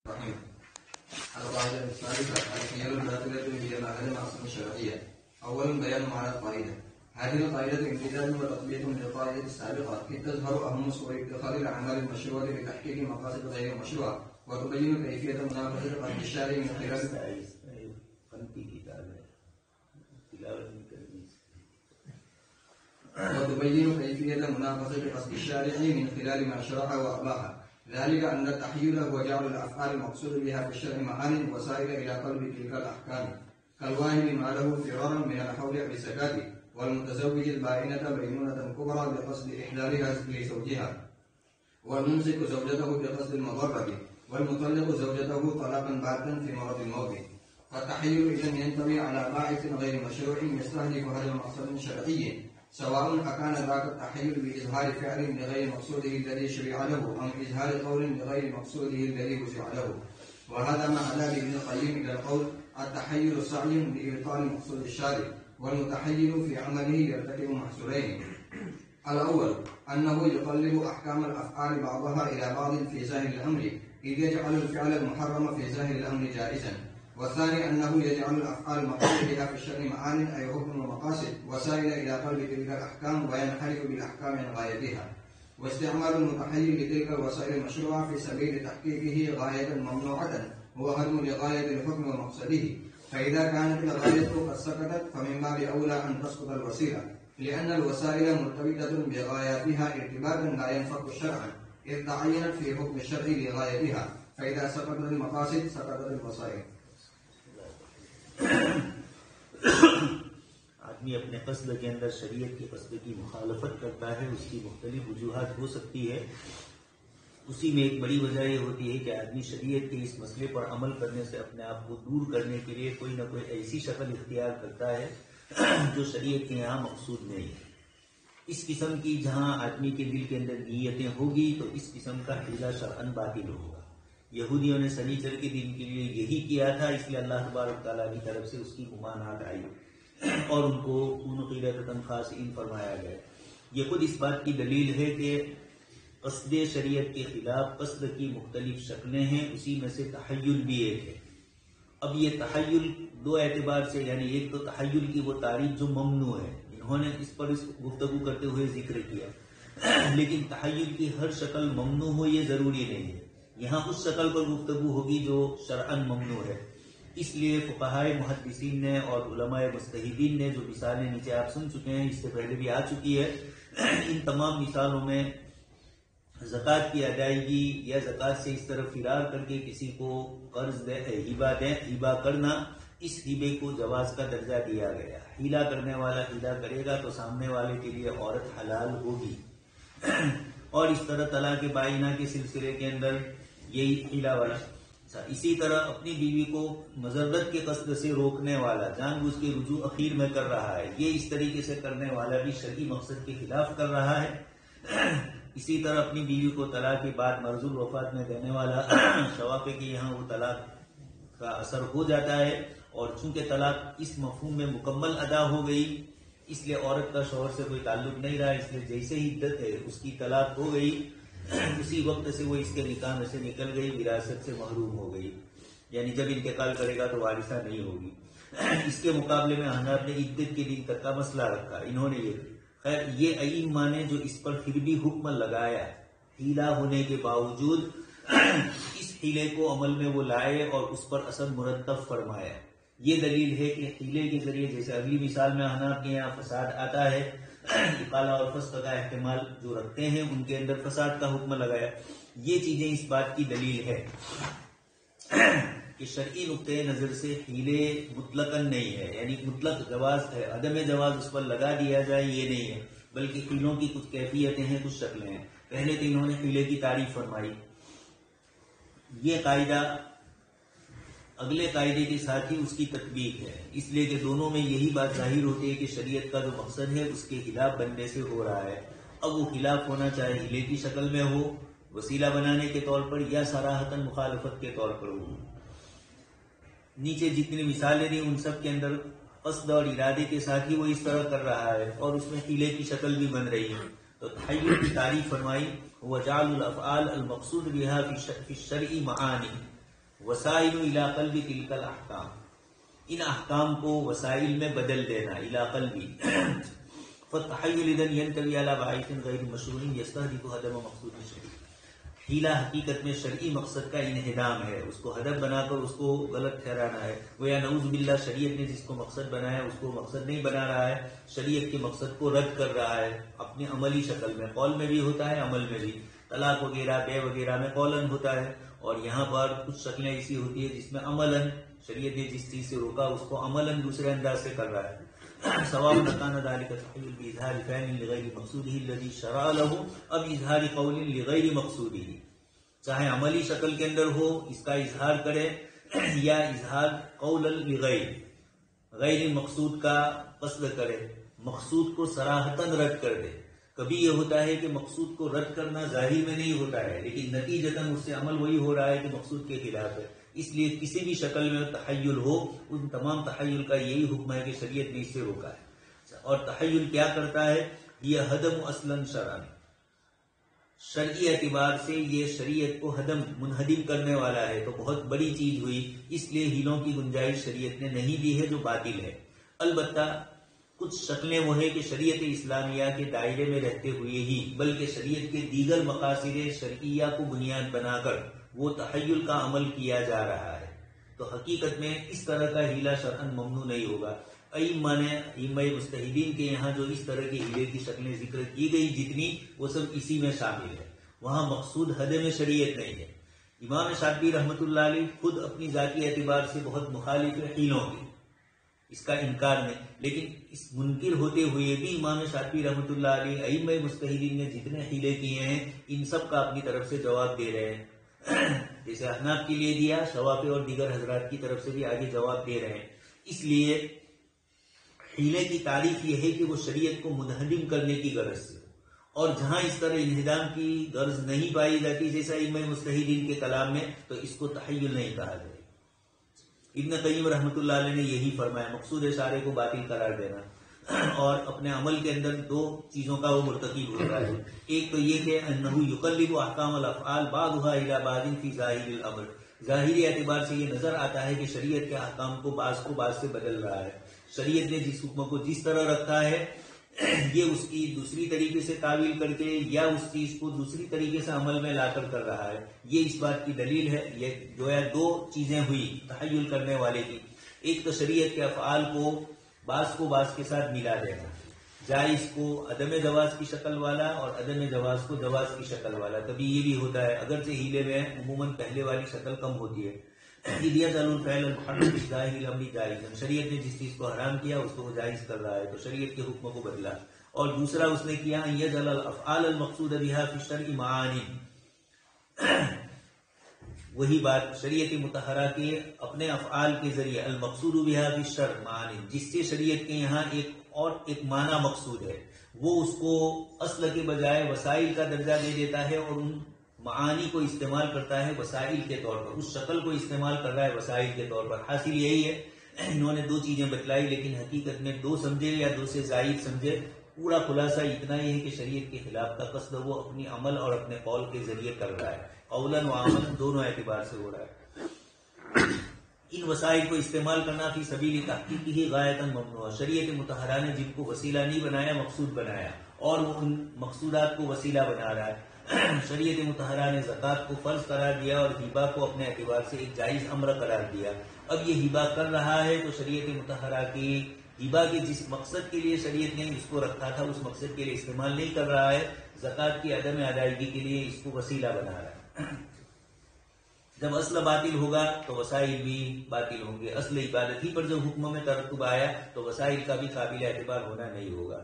القاعدة الثالثة الحيل الباطلة هي الأحد الأصل الشرعية. أولا بيان معنى القاعدة. هذه القاعدة امتداد وتطبيق للقاعدة السابقة إذ تظهر أهم صور اتخاذ الأعمال المشروعة لتحقيق مقاصد غير المشروعة وتبين كيفية منافذة قصد الشارع من خلال ما شرع وأباح. ذلك أن التحيل هو جعل الأفعال المقصود بها في الشرع معان وسائل إلى قلب تلك الأحكام، كالواهب ما له فرارا من الحول بالزكاة، والمتزوج البائنة بينونة كبرى بقصد إحلالها لزوجها، والممسك زوجته بقصد المضرة، والمطلق زوجته طلاقا باتا في مرض الموت. فالتحيل إذن ينطوي على باعث غير مشروع يستهدف هذا المقصد الشرعي، سواء أكان ذاك التحيل بإظهار فعل لغير مقصوده الذي شرع له أم إظهار قول لغير مقصوده الذي وشرع له. وهذا ما أدى ابن القيم إلى القول التحيل سعي لإبطال مقصود الشارع، والمتحيل في عمله يرتكب محصورين: الأول أنه يقلب أحكام الأفعال بعضها إلى بعض في ظاهر الأمر إذ يجعل الفعل المحرم في ظاهر الأمر جائزا، والثاني أنه يجعل الأفعال المقصود بها في الشرع معان أي حكم ومقاصد وسائل إلى قلب تلك الأحكام وينحرف بالأحكام عن غايتها. واستعمال المتحيل لتلك الوسائل المشروعة في سبيل تحقيقه غاية ممنوعة هو هدم لغاية الحكم ومقصده، فإذا كانت الغاية قد سقطت فمن باب أولى أن تسقط الوسيلة، لأن الوسائل مرتبطة بغاياتها ارتباطا لا ينفك شرعا إذ تعينت في حكم الشرع لغايتها، فإذا سقطت المقاصد سقطت الوسائل. آدمی اپنے قصد کے اندر شریعت کے قصد کی مخالفت کرتا ہے، اس کی مختلف وجوہات ہو سکتی ہے. اسی میں ایک بڑی وجہ یہ ہوتی ہے کہ آدمی شریعت کے اس مسئلے پر عمل کرنے سے اپنے آپ کو دور کرنے کے لیے کوئی نہ کوئی ایسی شکل اختیار کرتا ہے جو شریعت کے یہاں مقصود نہیں ہے. اس قسم کی جہاں آدمی کے دل کے اندر نیتیں ہوگی تو اس قسم کا حیلہ شرعاً باطل ہوگا. یہودیوں نے سنیچر کے دن کے لیے یہی کیا تھا، اس لیے اللہ تبارک تعالیٰ کی طرف سے اس کی ممانعت آئی اور ان کو قیرۃ خاسئین فرمایا گیا. یہ خود اس بات کی دلیل ہے کہ قصد شریعت کے خلاف قصد کی مختلف شکلیں ہیں، اسی میں سے تحیل بھی ایک ہے. اب یہ تحیل دو اعتبار سے، یعنی ایک تو تحیل کی وہ تعریف جو ممنوع ہے، انہوں نے اس پر گفتگو کرتے ہوئے ذکر کیا، لیکن تحیل کی ہر شکل ممنوع ہو یہ ضروری نہیں ہے. یہاں اس شکل پر گفتگو ہوگی جو شرعاً ممنوع ہے. اس لیے فقہائے محدثین نے اور علماء مجتہدین نے جو مثالیں نیچے آپ سن چکے ہیں، اس سے پہلے بھی آ چکی ہے، ان تمام مثالوں میں زکوٰۃ کی ادائیگی یا زکوٰۃ سے اس طرف فرار کر کے کسی کو قرض ہیبہ کرنا، اس ہیبے کو جواز کا درجہ دیا گیا. ہیلا کرنے والا ہیلا کرے گا تو سامنے والے کے لیے عورت حلال ہوگی. اور اس طرح طلاق بائنہ کے سلسلے کے اندر یہی ہیلا والا. اسی طرح اپنی بیوی کو مضرت کے قصد سے روکنے والا جان بوجھ کے رجوع اخیر میں کر رہا ہے، یہ اس طریقے سے کرنے والا بھی شرعی مقصد کے خلاف کر رہا ہے. اسی طرح اپنی بیوی کو طلاق کے بعد مرض الوفات میں دینے والا شوافے کے یہاں وہ طلاق کا اثر ہو جاتا ہے، اور چونکہ طلاق اس مفہوم میں مکمل ادا ہو گئی اس لیے عورت کا شوہر سے کوئی تعلق نہیں رہا، اس لیے جیسے ہی عدت ہے اس کی طلاق ہو گئی اسی وقت سے وہ اس کے نکاح میں سے نکل گئی، وراثت سے محروم ہو گئی، یعنی جب انتقال کرے گا تو وارثہ نہیں ہوگی. اس کے مقابلے میں حناف نے عدت کے دن تک کا مسئلہ رکھا. انہوں نے یہ خیر یہ ائمہ نے جو اس پر پھر بھی حکم لگایا، ہیلا ہونے کے باوجود اس ہیلے کو عمل میں وہ لائے اور اس پر اثر مرتب فرمایا. یہ دلیل ہے کہ ہیلے کے ذریعے، جیسے اگلی مثال میں حناف کے یہاں فساد آتا ہے، اقالہ اور فسق کا احتمال جو رکھتے ہیں ان کے اندر فساد کا حکم لگایا. یہ چیزیں اس بات کی دلیل ہے کہ شرعی نقطۂ نظر سے ہیلے مطلقاً نہیں ہے، یعنی مطلق جواز ہے، عدم جواز اس پر لگا دیا جائے یہ نہیں ہے، بلکہ ہیلوں کی کچھ کیفیتیں ہیں، کچھ شکلیں ہیں. پہلے تو انہوں نے ہیلے کی تعریف فرمائی. یہ قاعدہ اگلے قاعدے کے ساتھ ہی اس کی تطبیق ہے، اس لیے کہ دونوں میں یہی بات ظاہر ہوتی ہے کہ شریعت کا جو مقصد ہے اس کے خلاف بننے سے ہو رہا ہے. اب وہ خلاف ہونا چاہے ہیلے کی شکل میں ہو، وسیلہ بنانے کے طور پر، یا صراحتاً مخالفت کے طور پر ہو. نیچے جتنی مثالیں دی ان سب کے اندر قصد اور ارادے کے ساتھ ہی وہ اس طرح کر رہا ہے اور اس میں ہیلے کی شکل بھی بن رہی ہے. تو تحیل کی تعریف فرمائی، وجعل الافعال المقصود بها في الشرع معانی. وسائل الی قلب تلک الاحکام، ان احکام کو وسائل میں بدل دینا، الی قلبی فالتحیل اذن ینطوی علی باعث غیر مشروع یستهدف هدم مقصود شرعی، حیلہ حقیقت میں شرعی مقصد کا انہدام ہے، اس کو ہدف بنا کر اس کو غلط ٹھہرانا ہے، وہ یا نعوذ باللہ شریعت نے جس کو مقصد بنایا اس کو مقصد نہیں بنا رہا ہے، شریعت کے مقصد کو رد کر رہا ہے اپنی عملی شکل میں، قول میں بھی ہوتا ہے عمل میں بھی، طلاق وغیرہ بے وغیرہ میں قولاً ہوتا ہے، اور یہاں پر کچھ شکلیں ایسی ہوتی ہے جس میں عملاً شریعت نے جس چیز سے روکا اس کو عملاً دوسرے انداز سے کر رہا ہے. سواء كان ذلك تحيل بإظهار فعل لغير مقصوده الذي شرع له اب اظہار قول لغیر مقصوده، چاہے عملی شکل کے اندر ہو اس کا اظہار کرے یا اظہار قول لغیر غیر مقصود کا قصد کرے، مقصود کو صراحتاً رد کر دے. کبھی یہ ہوتا ہے کہ مقصود کو رد کرنا ظاہر میں نہیں ہوتا ہے لیکن نتیجتاً اس سے عمل وہی ہو رہا ہے کہ مقصود کے خلاف ہے، اس لیے کسی بھی شکل میں تحیل ہو ان تمام تحیل کا یہی حکم ہے کہ شریعت نے اس سے روکا ہے. اور تحیل کیا کرتا ہے؟ یہ ہدم اصلاً شرعاً، شرعی اعتبار سے یہ شریعت کو منہدم کرنے والا ہے، تو بہت بڑی چیز ہوئی، اس لیے ہیلوں کی گنجائش شریعت نے نہیں دی ہے جو باطل ہے. البتہ کچھ شکلیں وہ ہے کہ شریعت اسلامیہ کے دائرے میں رہتے ہوئے ہی بلکہ شریعت کے دیگر مقاصد شرعیہ کو بنیاد بنا کر وہ تحیل کا عمل کیا جا رہا ہے، تو حقیقت میں اس طرح کا ہیلہ شرعاً ممنوع نہیں ہوگا. ائمہ مجتہدین کے یہاں جو اس طرح کے ہیلے کی شکلیں ذکر کی گئی جتنی وہ سب اسی میں شامل ہے، وہاں مقصود ہدم شریعت نہیں ہے. امام شافعی رحمۃ اللہ علیہ خود اپنی ذاتی اعتبار سے بہت مخالف ہیلوں کے، اس کا انکار نہیں، لیکن اس منکر ہوتے ہوئے بھی امام شافعی رحمۃ اللہ علیہ ائمہ مجتہدین نے جتنے ہیلے کیے ہیں ان سب کا اپنی طرف سے جواب دے رہے ہیں. جیسے احناف کے لیے دیا، شوافی اور دیگر حضرات کی طرف سے بھی آگے جواب دے رہے ہیں. اس لیے ہیلے کی تعریف یہ ہے کہ وہ شریعت کو منہدم کرنے کی غرض سے، اور جہاں اس طرح انہدام کی غرض نہیں پائی جاتی جیسا ائمہ مجتہدین کے کلام میں، تو اس کو تحیل نہیں کہا جائے. ابن قیم رحمۃ اللہ علیہ نے یہی فرمایا، مقصود شارع کو باطل قرار دینا، اور اپنے عمل کے اندر دو چیزوں کا وہ مرتکب ہوتا ہے. ایک تو یہ کہ انہ یقلب احکام الافعال بعضها الى بعض فی ظاہر الامر، ظاہری اعتبار سے یہ نظر آتا ہے کہ شریعت کے احکام کو بعض سے بدل رہا ہے. شریعت نے جس حکم کو جس طرح رکھا ہے یہ اس کی دوسری طریقے سے تعویل کر کے یا اس چیز کو دوسری طریقے سے عمل میں لا کر رہا ہے. یہ اس بات کی دلیل ہے. یہ گویا دو چیزیں ہوئی تحیل کرنے والے کی، ایک تو شریعت کے افعال کو بعض کے ساتھ ملا دینا، جائز کو عدم جواز کی شکل والا اور عدم جواز کو جواز کی شکل والا. کبھی یہ بھی ہوتا ہے اگرچہ ہیلے میں عموماً پہلے والی شکل کم ہوتی ہے. شریعت نے جس چیز کو حرام کیا اس کو وہ جائز کر رہا ہے تو شریعت کے حکم کو بدلا. اور دوسرا اس نے کیا یجعل الافعال المقصود بها فی الشرع معانی، وہی بات شریعت مطہرہ کے اپنے افعال کے ذریعے المقصود بها فی الشرع معانی، جس سے شریعت کے یہاں ایک معنی مقصود ہے، وہ اس کو اصل کے بجائے وسائل کا درجہ دے دیتا ہے اور ان معانی کو استعمال کرتا ہے وسائل کے طور پر، اس شکل کو استعمال کر رہا ہے وسائل کے طور پر. حاصل یہی ہے انہوں نے دو چیزیں بتلائی لیکن حقیقت میں دو سمجھے یا دو سے زائد سمجھے. پورا خلاصہ اتنا ہی ہے کہ شریعت کے خلاف کا قصد وہ اپنی عمل اور اپنے قول کے ذریعے کر رہا ہے، قولاً و عملاً دونوں اعتبار سے ہو رہا ہے. ان وسائل کو استعمال کرنا فی سبیل تحقیق ہی غایتاً ممنوع. شریعت مطہرہ نے جن کو وسیلہ نہیں بنایا مقصود بنایا اور وہ ان مقصودات کو وسیلہ بنا رہا ہے. شریعت مطہرہ نے زکوٰۃ کو فرض قرار دیا اور ہبہ کو اپنے اعتبار سے ایک جائز امر قرار دیا. اب یہ ہبہ کر رہا ہے تو شریعت مطہرہ کی ہبہ کے جس مقصد کے لیے شریعت نے اس کو رکھا تھا اس مقصد کے لیے استعمال نہیں کر رہا ہے، زکوٰۃ کی عدم ادائیگی کے لیے اس کو وسیلہ بنا رہا ہے. جب اصل باطل ہوگا تو وسائل بھی باطل ہوں گے. اصل عبادت ہی پر جب حکم میں ترتب آیا تو وسائل کا بھی قابل اعتبار ہونا نہیں ہوگا.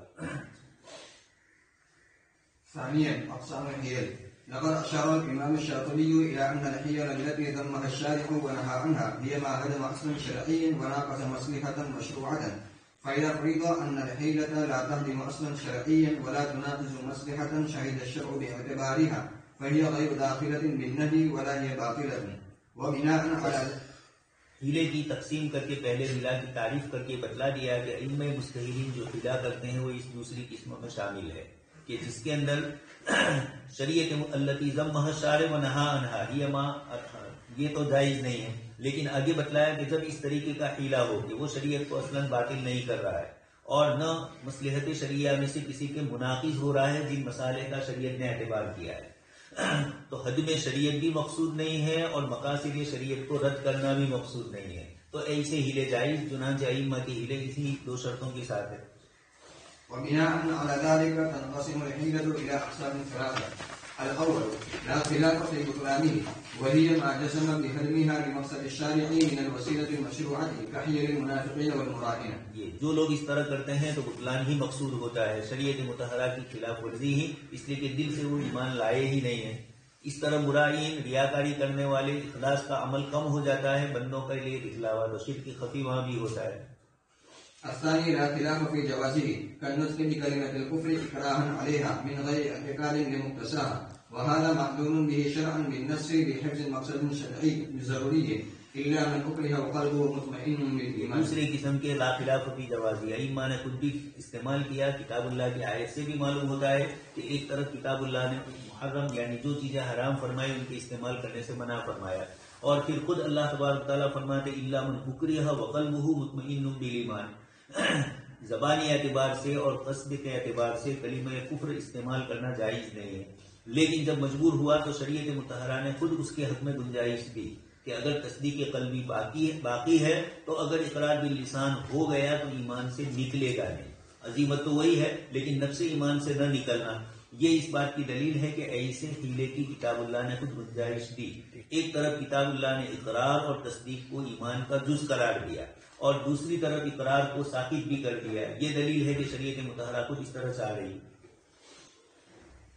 ثانيا أقسام الحيل. لقد أشار الإمام الشاطبي إلى أن الحيل التي ذمها الشارع ونهى عنها هي ما هدم أصلا شرعيا وناقض مصلحة مشروعة، فإذا فرض أن الحيلة لا تهدم أصلا شرعيا ولا تناقض مصلحة شهد الشرع باعتبارها فهي غير داخلة بالنهي ولا هي باطلة. وبناء على ہیلے کی تقسیم کر کے پہلے ہیلا کی تعریف کر کے بتلا دیا کہ ائمہ مجتہدین جو ہیلا کرتے ہیں وہ اس دوسری قسم میں شامل ہے کہ جس کے اندر شریعت التی ذمها الشارع ونہى عنها ہی یہ تو جائز نہیں ہے، لیکن آگے بتلایا کہ جب اس طریقے کا حیلہ ہو کہ وہ شریعت کو اصلاً باطل نہیں کر رہا ہے اور نہ مصلحت شریعہ میں سے کسی کے مناقض ہو رہا ہے جن مسائل کا شریعت نے اعتبار کیا ہے، تو حد میں شریعت بھی مقصود نہیں ہے اور مقاصد شریعت کو رد کرنا بھی مقصود نہیں ہے، تو ایسے ہیلے جائز، چنانچہ ائمہ کے ہیلے اسی دو شرطوں کے ساتھ ہے۔ وبناء على ذلك تنقسم الحيلة إلى أقسام ثلاثة. الأول لا خلاف في بطلانه، وهي ما جزم بحرمها لمقصد الشارع من الوسيلة المشروعة كحيل المنافقين والمراهنة. یہ جو لوگ اس طرح کرتے ہیں تو بطلان ہی مقصود ہوتا ہے، شریعت مطہرہ کی خلاف ورزی ہی، اس لیے کہ دل سے وہ ایمان لائے ہی نہیں ہیں۔ اس طرح مرائین، ریاکاری کرنے والے، اخلاص کا عمل کم ہو جاتا ہے، بندوں کے لیے اخلاوات و شرک کی خفی وہاں بھی ہوتا ہے۔ الثاني لا خلاف في جوازه كالنطق بكلمة الكفر إكراها عليها من غير اعتقاد لمقتساها، وهذا معذور به شرعا بالنص بحفظ مقصد شرعي ضروري إلا من أكره وقلبه مطمئن بالإيمان. دوسری قسم کے لا خلاف فی جوازی، ائمہ نے خود بھی استعمال کیا، کتاب اللہ کی آیت سے بھی معلوم ہوتا ہے کہ ایک طرف کتاب اللہ نے محرم یعنی جو چیزیں حرام فرمائی ان کے استعمال کرنے سے منع فرمایا، اور پھر خود اللہ تبارک تعالیٰ فرماتے الا من اکرہ وقلبہ مطمئن بالایمان، زبانی اعتبار سے اور قصد کے اعتبار سے کلمہ کفر استعمال کرنا جائز نہیں ہے، لیکن جب مجبور ہوا تو شریعت مطہرہ نے خود اس کے حق میں گنجائش دی کہ اگر تصدیق قلبی باقی ہے تو اگر اقرار باللسان ہو گیا تو ایمان سے نکلے گا نہیں، عزیمت تو وہی ہے لیکن نفس ایمان سے نہ نکلنا، یہ اس بات کی دلیل ہے کہ ایسے حیلے کی کتاب اللہ نے خود گنجائش دی۔ ایک طرف کتاب اللہ نے اقرار اور تصدیق کو ایمان کا جز قرار دیا اور دوسری طرف اقرار کو ثابت بھی کر دیا، یہ دلیل ہے کہ شریعت مطہرہ خود اس طرح سے آ رہی ہے۔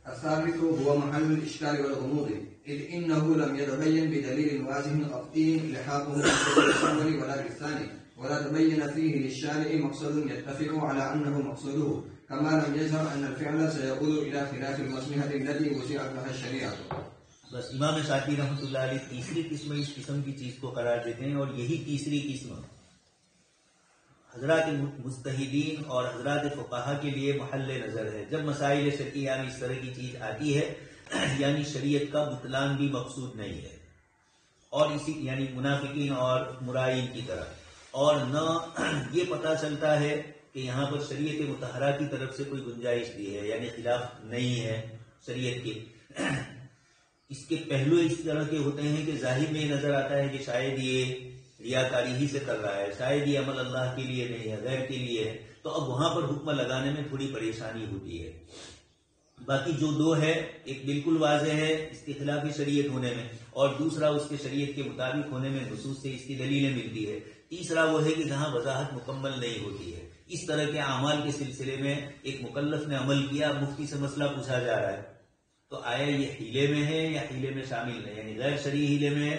الثالث هو محل الإشكال والغموض، إذ إنه لم يتبين بدليل واضح قطعي لحاقه بالأول ولا بالثاني، ولا تبين فيه للشارع مقصد يتفق على أنه مقصوده، كما لم يظهر أن الفعل سيقود إلى خلاف المصلحة التي وسعت لها الشريعة. بس امام شافعی رحمۃ اللہ علیہ تیسری قسم اس قسم کی چیز کو قرار دیتے ہیں، اور یہی تیسری قسم حضرات مجتہدین اور حضرات فقہا کے لیے محل نظر ہے۔ جب مسائل شرعیہ میں اس طرح کی چیز آتی ہے یعنی شریعت کا بطلان بھی مقصود نہیں ہے، اور اسی یعنی منافقین اور مرائین کی طرح، اور نہ یہ پتہ چلتا ہے کہ یہاں پر شریعت مطہرہ کی طرف سے کوئی گنجائش دی ہے یعنی خلاف نہیں ہے شریعت کے۔ اس کے پہلو اس طرح کے ہوتے ہیں کہ ظاہر میں نظر آتا ہے کہ شاید یہ ریاکاری ہی سے کر رہا ہے، شاید یہ عمل اللہ کے لیے نہیں ہے، غیر کے لیے ہے، تو اب وہاں پر حکم لگانے میں تھوڑی پریشانی ہوتی ہے۔ باقی جو دو ہے، ایک بالکل واضح ہے اس کے خلاف شریعت ہونے میں، اور دوسرا اس کے شریعت کے مطابق ہونے میں نصوص سے اس کی دلیلیں ملتی ہے۔ تیسرا وہ ہے کہ جہاں وضاحت مکمل نہیں ہوتی ہے، اس طرح کے اعمال کے سلسلے میں ایک مکلف نے عمل کیا، مفتی سے مسئلہ پوچھا جا رہا ہے تو آیا یہ حیلے میں ہے یا حیلے میں شامل نہیں، یعنی غیر شرعی حیلے میں ہے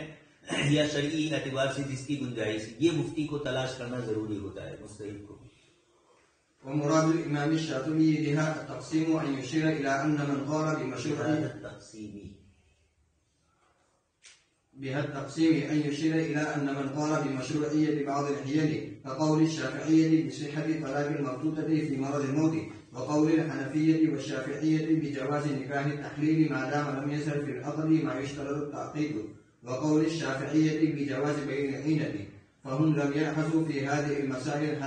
یا شرعی اعتبار سے جس کی گنجائش، یہ مفتی کو تلاش کرنا ضروری ہوتا ہے مجتہد کو۔ ومراد الإمام الشاطبي بها التقسيم أن يشير إلى أن من قال بمشروعية بعض الحيل كقول الشافعية بصحة طلاق المبتوتة في مرض الموت، وقول الحنفية والشافعية بجواز نكاح التحليل ما دام لم يظهر في العقد ما يشترط التعقيد، وقول الشافعية بجواز بيع العينة، فهم لم يأخذوا في هذه المسائل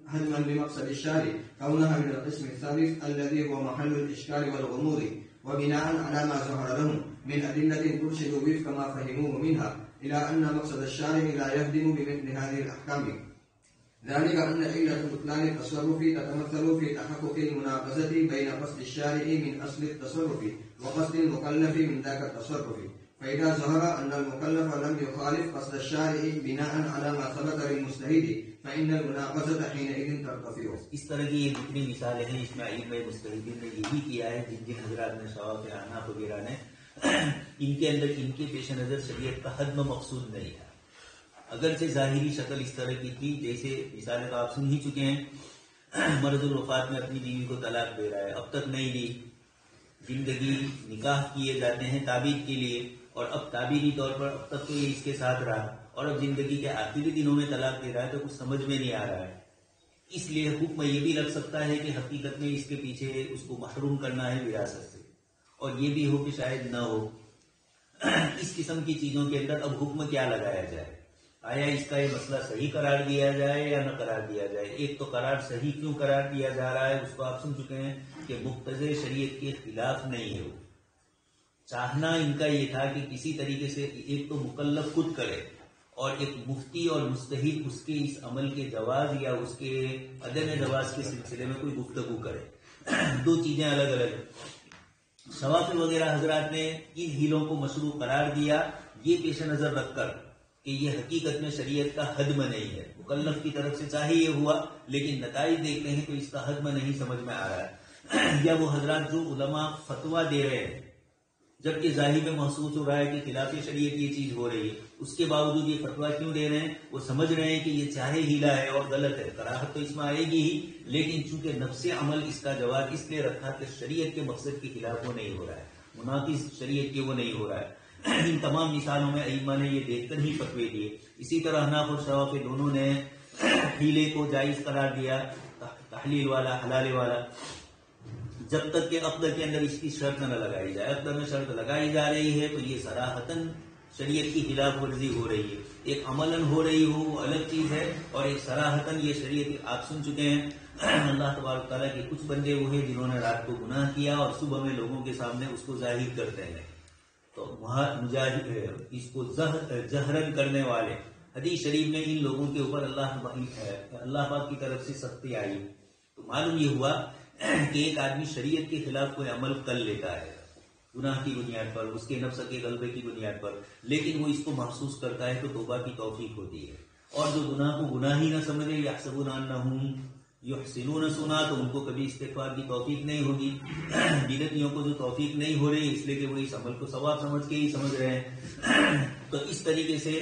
هدما لمقصد الشارع كونها من القسم الثالث الذي هو محل الإشكال والغموض، وبناء على ما ظهر لهم من أدلة ترشد وفق ما فهموه منها إلى أن مقصد الشارع لا يهدم بمثل هذه الأحكام، ذلك أن علة بطلان التصرف تتمثل في تحقق المناقضة بين قصد الشارع من أصل التصرف وقصد المكلف من ذاك التصرف، فإذا ظهر أن المكلف لم يخالف قصد الشارع بناء على ما ثبت للمجتهد فإن المناقضة حينئذ ترتفع۔ اس طرح کی یہ جتنی مثالیں ہیں اس میں ائمہ مجتہدین نے یہی کیا ہے، جن حضرات نے شواف احناف وغیرہ نے ان کے اندر ان کے پیش نظر شریعت کا حدم مقصود نہیں تھا، اگرچہ ظاہری شکل اس طرح کی تھی، جیسے مثالیں تو آپ سن ہی چکے ہیں، مرض الوفات میں اپنی بیوی کو طلاق دے رہا ہے، اب تک نہیں دی، زندگی نکاح کیے جاتے ہیں تعبیر کے لیے، اور اب تعبیری طور پر اب تک تو یہ اس کے ساتھ رہا اور اب زندگی کے آخری دنوں میں طلاق دے رہا ہے تو کچھ سمجھ میں نہیں آ رہا ہے، اس لیے حکم یہ بھی لگ سکتا ہے کہ حقیقت میں اس کے پیچھے اس کو محروم کرنا ہے وراثت سے، اور یہ بھی ہو کہ شاید نہ ہو، اس قسم کی چیزوں کے اندر اب حکم کیا لگایا جائے؟ آیا اس کا یہ مسئلہ صحیح قرار دیا جائے یا نہ قرار دیا جائے؟ ایک تو قرار صحیح کیوں قرار دیا جا رہا ہے اس کو آپ سن چکے ہیں کہ مقتضی شریعت کے خلاف نہیں ہے. وہ چاہنا ان کا یہ تھا کہ کسی طریقے سے ایک تو مکلف خود کرے اور ایک مفتی اور مستحق اس کے اس عمل کے جواز یا اس کے عدم جواز کے سلسلے میں کوئی گفتگو کرے. دو چیزیں الگ الگ. شوافی وغیرہ حضرات نے ان ہیلوں کو مشروع قرار دیا یہ پیش نظر رکھ کر کہ یہ حقیقت میں شریعت کا حدم نہیں ہے. مکلف کی طرف سے چاہے یہ ہوا لیکن نتائج دیکھتے ہیں تو اس کا حدم نہیں سمجھ میں آ رہا ہے. یا وہ حضرات جو علماء فتویٰ دے رہے ہیں جبکہ ظاہر میں محسوس ہو رہا ہے کہ خلاف شریعت یہ چیز ہو رہی ہے, اس کے باوجود یہ فتویٰ کیوں دے رہے ہیں؟ وہ سمجھ رہے ہیں کہ یہ چاہے ہیلا ہے اور غلط ہے, کراہت تو اس میں آئے گی ہی, لیکن چونکہ نفس عمل اس کا جواب اس لیے رکھا کہ شریعت کے مقصد کے خلاف وہ نہیں ہو رہا ہے, منافذ شریعت کے وہ نہیں ہو رہا ہے. ان تمام مثالوں میں ائمہ نے یہ دیکھ کر ہی فتوے دیے. اسی طرح حناف اور شوافی دونوں نے ہیلے کو جائز قرار دیا, تحلیل والا حلال والا, جب تک کہ عقد کے اندر اس کی شرط نہ لگائی جائے. عقد میں شرط لگائی جا رہی ہے تو یہ صراحتاً شریعت کی خلاف ورزی ہو رہی ہے. ایک عملاً ہو رہی ہو وہ الگ چیز ہے, اور ایک صراحتاً یہ شریعت آپ سن چکے ہیں. اللہ تبارک تعالیٰ کے کچھ بندے وہ ہیں جنہوں نے رات کو گناہ کیا اور صبح میں لوگوں کے سامنے اس کو ظاہر کرتے ہیں, تو مجاہد اس کو جہرن کرنے والے. حدیث شریف میں ان لوگوں کے اوپر اللہ پاک کی طرف سے سختی آئی. تو معلوم یہ ہوا کہ ایک آدمی شریعت کے خلاف کوئی عمل کر لیتا ہے گناہ کی بنیاد پر, اس کے نفس کے غلبے کی بنیاد پر, لیکن وہ اس کو محسوس کرتا ہے تو توبہ کی توفیق ہوتی ہے. اور جو گناہ کو گناہ ہی نہ سمجھے یحسبون انہم یحسنون صنعا, تو ان کو کبھی استغفار کی توفیق نہیں ہوگی. بدعتیوں کو جو توفیق نہیں ہو رہی اس لیے کہ وہ اس عمل کو ثواب سمجھ کے ہی سمجھ رہے ہیں. تو اس طریقے سے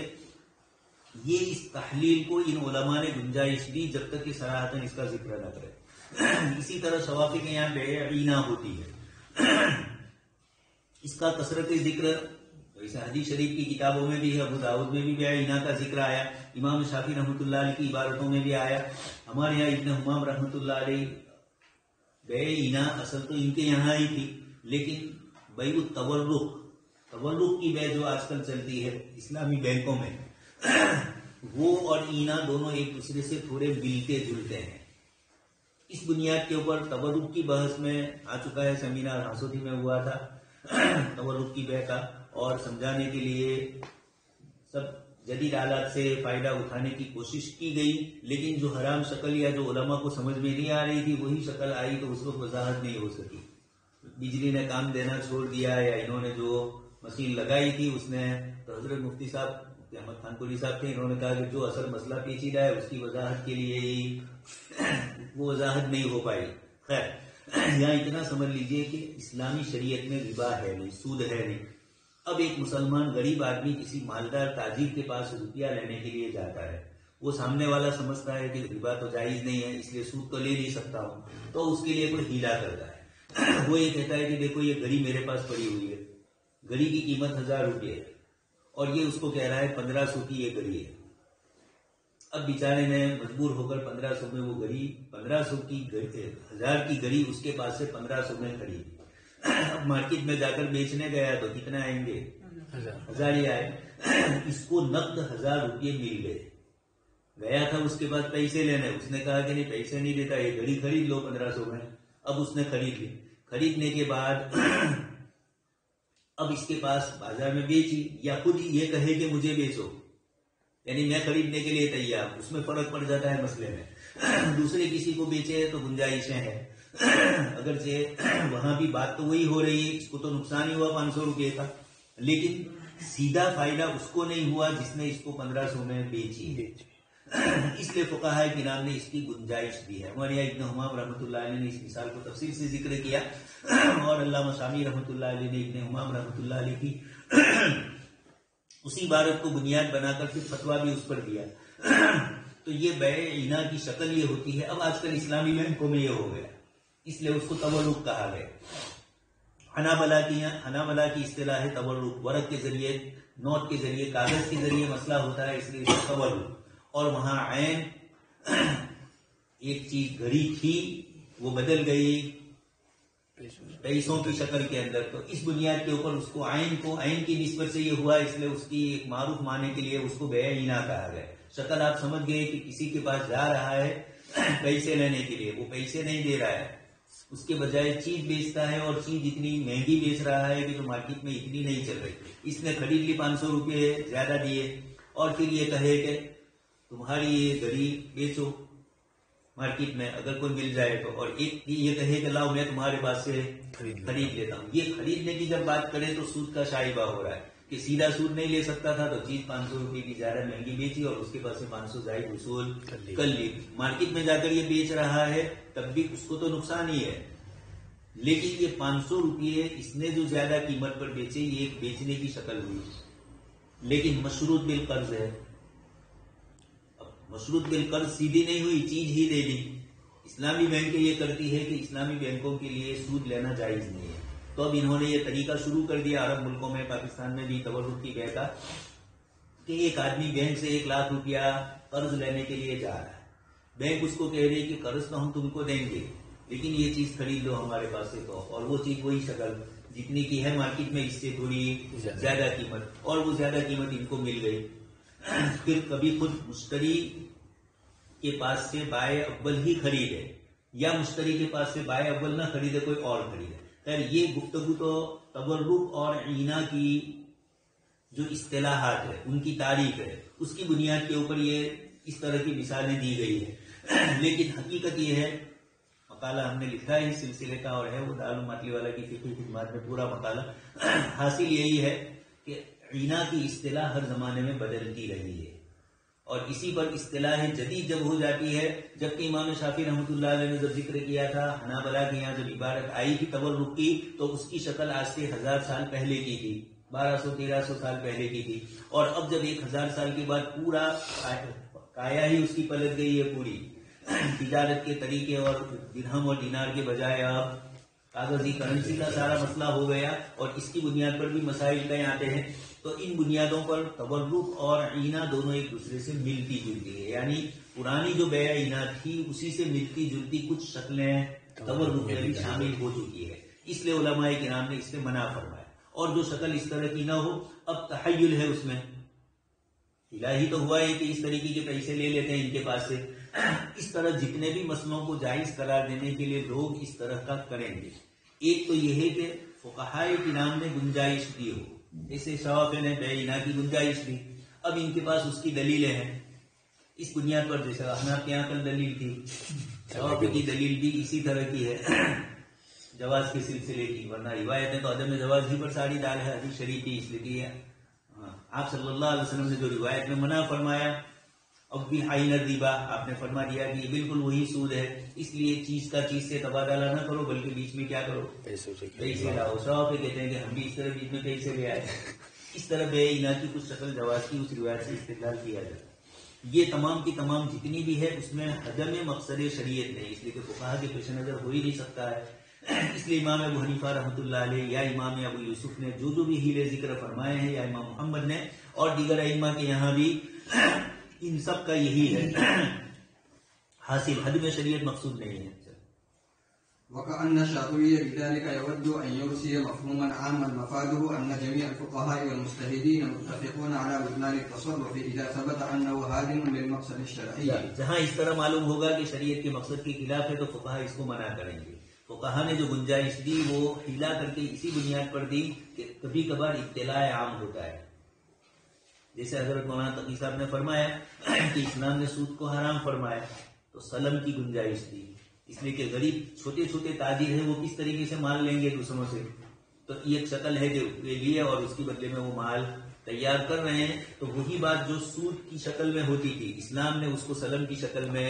یہ اس تحلیل کو ان علماء نے گنجائش دی جب تک کہ صراحتاً اس کا ذکر نہ کرے. اسی طرح شوافی کے یہاں بیع عینہ ہوتی ہے, اس کا کثرت ذکر ویسے حدیث شریف کی کتابوں میں بھی ہے, ابو داؤد میں بھی بیع عینہ کا ذکر آیا, امام شافعی رحمۃ اللہ علیہ کی عبارتوں میں بھی آیا. ہمارے یہاں ابن حمام رحمۃ اللہ علیہ بیع عینہ اصل تو ان کے یہاں ہی تھی, لیکن بیع تورق کی بیع جو آج کل چلتی ہے اسلامی بینکوں میں, وہ اور عینہ دونوں ایک دوسرے سے تھوڑے ملتے جلتے ہیں. اس بنیاد کے اوپر تورق کی بحث میں آ چکا ہے, سیمینار ہاسوٹی میں ہوا تھا تورق کی بیع کا, اور سمجھانے کے لیے سب جدید آلات سے فائدہ اٹھانے کی کوشش کی گئی, لیکن جو حرام شکل یا جو علماء کو سمجھ میں نہیں آ رہی تھی وہی شکل آئی تو اس وقت وضاحت نہیں ہو سکی. بجلی نے کام دینا چھوڑ دیا, یا انہوں نے جو مشین لگائی تھی اس نے, تو حضرت مفتی صاحب احمد خان پوری صاحب تھے, انہوں نے کہا کہ جو اصل مسئلہ پیچیدہ ہے اس کی وضاحت کے لیے ہی وہ وضاحت نہیں ہو پائی. خیر, یہاں اتنا سمجھ لیجئے کہ اسلامی شریعت میں ربا ہے نہیں, سود ہے نہیں. اب ایک مسلمان غریب آدمی کسی مالدار تاجر کے پاس روپیہ لینے کے لیے جاتا ہے, وہ سامنے والا سمجھتا ہے کہ ربا تو جائز نہیں ہے اس لیے سود تو لے نہیں سکتا ہوں, تو اس کے لیے کوئی ہیلا کرتا ہے. وہ یہ کہتا ہے کہ دیکھو یہ گھڑی میرے پاس پڑی ہوئی ہے, گھڑی کی قیمت 1000 روپے ہے, اور یہ اس کو کہہ رہا ہے 1500 کی یہ گھڑی ہے. اب بیچارے نے مجبور ہو کر 1500 میں وہ گھڑی 1500 کی 1000 کی گھڑی اس کے پاس سے 1500 میں خریدی. اب مارکیٹ میں جا کر بیچنے گیا تو کتنا آئیں گے؟ 1000 ہی آئے. اس کو نقد 1000 روپے مل گئے. گیا تھا اس کے پاس پیسے لینے, اس نے کہا کہ نہیں پیسے نہیں دیتا, یہ گھڑی خرید لو 1500 میں. اب اس نے خرید لی. خریدنے کے بعد اب اس کے پاس بازار میں بیچی, یا خود یہ کہے کہ مجھے بیچو, یعنی میں خریدنے کے لیے تیار, اس میں فرق پڑ جاتا ہے مسئلے میں. دوسرے کسی کو بیچے تو گنجائشیں ہیں, اگرچہ وہاں بھی بات تو وہی ہو رہی ہے, اس کو تو نقصان ہی ہوا 500 روپے کا, لیکن سیدھا فائدہ اس کو نہیں ہوا جس نے اس کو 1500 میں بیچی. اس لیے فقہائے کرام نے اس کی گنجائش دی ہے. ہمارے یہاں ابن حمام رحمۃ اللہ علیہ نے اس مثال کو تفصیل سے ذکر کیا, اور علامہ شامی رحمۃ اللہ علیہ نے ابن حمام رحمۃ اللہ علیہ کی اسی عبارت کو بنیاد بنا کر پھر فتویٰ بھی اس پر دیا. تو یہ بیع عینہ کی شکل یہ ہوتی ہے. اب آج کل اسلامی بینکوں میں یہ ہو گیا, اس لیے اس کو تورق کہا گیا. حنابلہ کی اصطلاح ہے تورق, ورق کے ذریعے, نوٹ کے ذریعے, کاغذ کے ذریعے مسئلہ ہوتا ہے, اس لیے اس کو تورق. اور وہاں عین ایک چیز گھڑی تھی وہ بدل گئی پیسوں کی شکل کے اندر. تو اس بنیاد کے اوپر اس کو عین کی نسبت سے یہ ہوا، اس لیے اس کی ایک معروف معنی کے لیے اس کو بیع اینا کہا گیا. شکل آپ سمجھ گئے کہ کسی کے پاس جا رہا ہے پیسے لینے کے لیے، وہ پیسے نہیں دے رہا ہے، اس کے بجائے چیز بیچتا ہے، اور چیز اتنی مہنگی بیچ رہا ہے کہ جو مارکیٹ میں اتنی نہیں چل رہی. اس نے خرید لی 500 روپے زیادہ دیے، اور پھر یہ کہے کہ تمہاری یہ گھڑی بیچو مارکیٹ میں اگر کوئی مل جائے تو، اور ایک یہ کہے کہ لاؤ میں تمہارے پاس سے خرید لیتا ہوں. یہ خریدنے کی جب بات کریں تو سود کا شائبہ ہو رہا ہے کہ سیدھا سود نہیں لے سکتا تھا تو چیز 500 روپے کی زیادہ مہنگی بیچی اور اس کے پاس سے 500 زائد وصول کر لی. مارکیٹ میں جا کر یہ بیچ رہا ہے تب بھی اس کو تو نقصان ہی ہے، لیکن یہ 500 روپے اس نے جو زیادہ قیمت پر بیچے یہ ایک بیچنے کی شکل ہوئی، لیکن مشروط بالقرض ہے. مشروط بالقرض سیدھی نہیں ہوئی، چیز ہی دے دی. اسلامی بینک یہ کرتی ہے کہ اسلامی بینکوں کے لیے سود لینا جائز نہیں ہے، تو اب انہوں نے یہ طریقہ شروع کر دیا عرب ملکوں میں، پاکستان میں بھی تورق کی بیع کا، کہ ایک آدمی بینک سے 1 لاکھ روپیہ قرض لینے کے لیے جا رہا ہے. بینک اس کو کہہ رہی کہ قرض تو ہم تم کو دیں گے لیکن یہ چیز خرید لو ہمارے پاس سے تو، اور وہ چیز وہی شکل جتنی کی ہے مارکیٹ میں اس سے تھوڑی زیادہ قیمت، اور وہ زیادہ قیمت ان کو مل گئی. پھر کبھی خود مشتری کے پاس سے بائع اول ہی خریدے یا مشتری کے پاس سے بائع اول نہ خریدے کوئی اور خریدے. خیر یہ گفتگو تو تورق اور عینا کی جو اصطلاحات ہے ان کی تعریف ہے، اس کی بنیاد کے اوپر یہ اس طرح کی مثالیں دی گئی ہے. لیکن حقیقت یہ ہے، مقالہ ہم نے لکھا ہے اس سلسلے کا اور ہے وہ دارالعلوم ماٹلی والا کی فقہی خدمات میں پورا مقالہ. حاصل یہی ہے کہ عینا کی اصطلاح ہر زمانے میں بدلتی رہی ہے، اور اسی پر اصطلاح جدید جب ہو جاتی ہے، جبکہ امام شافعی رحمۃ اللہ علیہ نے جب ذکر کیا تھا حنابلہ کے یہاں جب عبارت آئی تھی تورق کی تو اس کی شکل آج سے 1000 سال پہلے کی تھی، 1200-1300 سال پہلے کی تھی. اور اب جب 1000 سال کے بعد پورا کایا ہی اس کی پلٹ گئی ہے پوری، تجارت کے طریقے اور درہم اور دینار کے بجائے اب کاغذی کرنسی کا سارا مسئلہ ہو گیا، اور اس کی بنیاد پر بھی مسائل کہیں آتے ہیں. تو ان بنیادوں پر تورق اور عینا دونوں ایک دوسرے سے ملتی جلتی ہے، یعنی پرانی جو بیع عینا تھی اسی سے ملتی جلتی کچھ شکلیں تورق میں بھی شامل ہو چکی ہے. اس لیے علماء کرام نے اس سے منع فرمایا. اور جو شکل اس طرح کی نہ ہو، اب تحیل ہے اس میں، الہی تو ہوا ہے کہ اس طریقے کے پیسے لے لیتے ہیں ان کے پاس سے. اس طرح جتنے بھی مسئلوں کو جائز قرار دینے کے لیے لوگ اس طرح کا کریں گے. ایک تو یہ ہے کہ فقہائے کرام نے گنجائش دی ہو، جیسے شوافی نے بیع عینا کی گنجائش دی، اب ان کے پاس اس کی دلیلیں ہیں. اس بنیاد پر جیسے احناف کے یہاں کل دلیل تھی، شوافی کی دلیل بھی اسی طرح کی ہے جواز کے سلسلے کی، ورنہ روایتیں تو عدم جواز ہی پر ساری ڈال ہے. حدیث شریف کی اس لیے آپ صلی اللہ علیہ وسلم نے جو روایت میں منع فرمایا اب بھی عین الربا، آپ نے فرما دیا کہ یہ بالکل وہی سود ہے، اس لیے چیز کا چیز سے تبادلہ نہ کرو بلکہ بیچ میں کیا کرو، پیسے لاؤ. شوافی کہتے ہیں کہ ہم بھی اس طرح بیچ میں پیسے لے آئے. اس طرح بیع عینا کی کچھ شکل جواز کی اس روایت سے استدلال کیا جاتا ہے. یہ تمام کی تمام جتنی بھی ہے اس میں عدم مقصد شریعت نہیں، اس لیے کہ فقہا کے پیش نظر ہو ہی نہیں سکتا ہے. اس لیے امام ابو حنیفہ رحمۃ اللہ علیہ یا امام ابو یوسف نے جو بھی ہیلے ذکر فرمائے ہیں، یا امام محمد نے اور دیگر ائمہ کے یہاں بھی ان سب کا یہی ہے. حاصل حد میں شریعت مقصود نہیں ہے. وكأن الشافعي بذلك يود أن يرسي مفهوما عاما مفاده أن جميع الفقهاء والمجتهدين متفقون على بطلان التصرف إذا ثبت أنه هادم للمقصد الشرعي. جہاں اس طرح معلوم ہوگا کہ شریعت کے مقصد کے خلاف ہے تو فقہا اس کو منع کریں گے. فقہا نے جو گنجائش دی وہ ہلا کر کے اسی بنیاد پر دی کہ کبھی کبھار اطلاع عام ہوتا ہے. جیسے حضرت مولانا تقی صاحب نے فرمایا کہ اسلام نے سود کو حرام فرمایا تو سلم کی گنجائش دی، اس لیے کہ غریب چھوٹے چھوٹے تاجر ہیں وہ کس طریقے سے مال لیں گے دوسروں سے، تو یہ ایک شکل ہے جو لے لیے اور اس کے بدلے میں وہ مال تیار کر رہے ہیں. تو وہی بات جو سود کی شکل میں ہوتی تھی اسلام نے اس کو سلم کی شکل میں،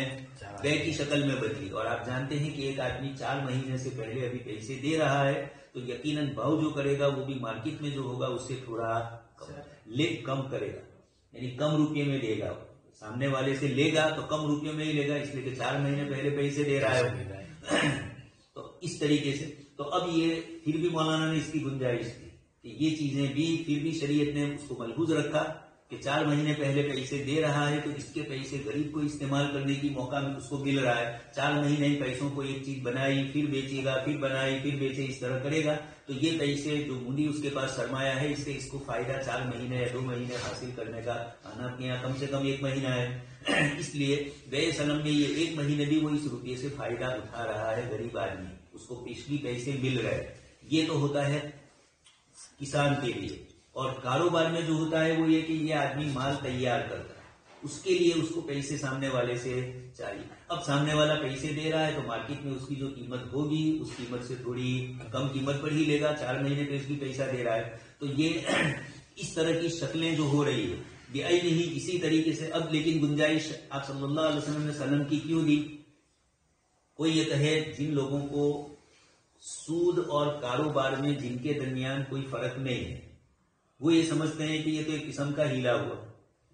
بیع کی شکل میں بدلی. اور آپ جانتے ہیں کہ ایک آدمی 4 مہینے سے پہلے ابھی پیسے دے رہا ہے تو یقیناً بھاؤ جو کرے گا وہ بھی مارکیٹ میں جو ہوگا اس سے تھوڑا کم کرے گا، یعنی کم روپے میں لے گا. سامنے والے سے لے گا تو کم روپیوں میں ہی لے گا، اس لیے کہ 4 مہینے پہلے پیسے دے رہا ہے. تو اس طریقے سے تو اب یہ پھر بھی مولانا نے اس کی گنجائش دی کہ یہ چیزیں بھی پھر بھی شریعت نے اس کو ملحوظ رکھا کہ 4 مہینے پہلے پیسے دے رہا ہے تو اس کے پیسے غریب کو استعمال کرنے کی موقع میں اس کو مل رہا ہے. 4 مہینے پیسوں کو ایک چیز بنائی پھر بیچے گا، پھر بنائی پھر بیچے، اس طرح کرے گا تو یہ پیسے جو مودی اس کے پاس سرمایہ ہے اس سے اس کو فائدہ 4 مہینے یا 2 مہینے حاصل کرنے کا آنا اپنے یہاں کم سے کم 1 مہینہ ہے. اس لیے بیع سلم میں یہ 1 مہینے بھی وہ اس روپیے سے فائدہ اٹھا رہا ہے غریب آدمی، اس کو پیشگی پیسے مل رہے. یہ تو ہوتا ہے کسان کے لیے. اور کاروبار میں جو ہوتا ہے وہ یہ کہ یہ آدمی مال تیار کرتا ہے، اس کے لیے اس کو پیسے سامنے والے سے چاہیے. اب سامنے والا پیسے دے رہا ہے تو مارکیٹ میں اس کی جو قیمت ہوگی اس قیمت سے تھوڑی کم قیمت پر ہی لے گا. 4 مہینے پہ اس کی پیسہ دے رہا ہے تو یہ اس طرح کی شکلیں جو ہو رہی ہے بیائی نہیں اسی طریقے سے. اب لیکن گنجائش آپ صلی اللہ علیہ وسلم نے سلم کی کیوں دی؟ کوئی یہ کہے جن لوگوں کو سود اور کاروبار میں جن کے درمیان کوئی فرق نہیں ہے وہ یہ سمجھتے ہیں کہ یہ تو ایک قسم کا ہیلا ہوا.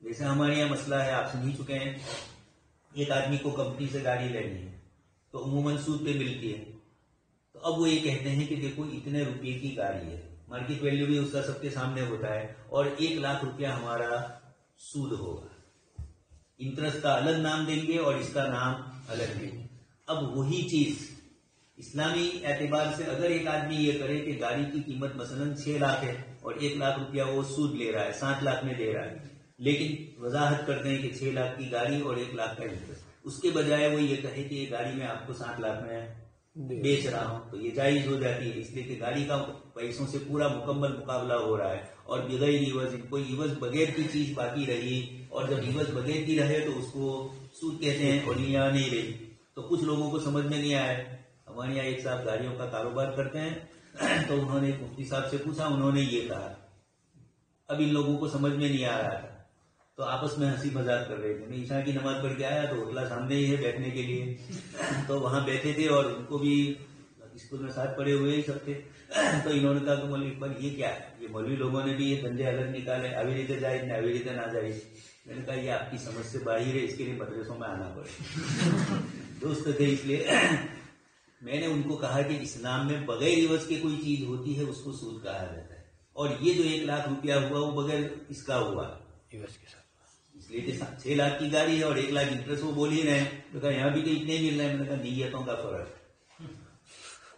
جیسے ہمارے یہاں مسئلہ ہے، آپ سن ہی چکے ہیں، ایک آدمی کو کمپنی سے گاڑی لینی ہے تو عموماً سود پہ ملتی ہے. تو اب وہ یہ کہتے ہیں کہ دیکھو اتنے روپے کی گاڑی ہے، مارکیٹ ویلیو بھی اس کا سب کے سامنے ہوتا ہے، اور 1 لاکھ روپیہ ہمارا سود ہوگا. انٹرسٹ کا الگ نام دیں گے اور اس کا نام الگ دیں گے. اب وہی چیز اسلامی اعتبار سے اگر ایک آدمی یہ کرے کہ گاڑی کی قیمت مثلاً 6 لاکھ ہے اور 1 لاکھ روپیہ وہ سود لے رہا ہے، 7 لاکھ میں دے رہا ہے، لیکن وضاحت کرتے ہیں کہ 6 لاکھ کی گاڑی اور 1 لاکھ کا انٹرسٹ، اس کے بجائے وہ یہ کہے کہ یہ گاڑی میں آپ کو 7 لاکھ میں بیچ رہا ہوں تو یہ جائز ہو جاتی ہے. اس لیے کہ گاڑی کا پیسوں سے پورا مکمل مقابلہ ہو رہا ہے اور بغیر عوض، کوئی عوض بغیر کی چیز باقی رہی، اور جب عوض بغیر کی رہے تو اس کو سود کہتے ہیں اور یہاں نہیں رہی. تو کچھ لوگوں کو سمجھ میں نہیں آیا. ہمارے یہاں ایک صاحب گاڑیوں کا کاروبار کرتے ہیں تو انہوں نے مفتی صاحب سے پوچھا، انہوں نے یہ کہا. اب ان لوگوں کو سمجھ میں نہیں آ رہا تھا تو آپس میں ہنسی مذاق کر رہے تھے. میں عشاء کی نماز پڑھ کے آیا تو ہوٹل سامنے ہی ہے بیٹھنے کے لیے، تو وہاں بیٹھے تھے اور ان کو بھی اسکول میں ساتھ پڑے ہوئے ہی سب تھے. تو انہوں نے کہا کہ مولوی اقبال یہ کیا ہے؟ یہ مولوی لوگوں نے بھی یہ دھندے الگ نکالے، اویلیتے جائز نہ اویلیتے نہ جائز. میں نے کہا یہ آپ کی سمجھ سے باہر ہے، اس کے لیے مدرسوں میں آنا پڑے. دوست تھے اس لیے میں نے ان کو کہا کہ اسلام میں بغیر عوض کے کوئی چیز ہوتی ہے اس کو سود کہا جاتا ہے، اور یہ جو 1 لاکھ روپیہ ہوا وہ بغیر اس کا ہوا عوض کے ساتھ. اس لیے کہ 6 لاکھ کی گاڑی ہے اور 1 لاکھ انٹرسٹ وہ بول ہی رہے ہیں. تو کہا یہاں بھی تو اتنے مل رہے ہیں. میں نے کہا نیتوں کا فرق،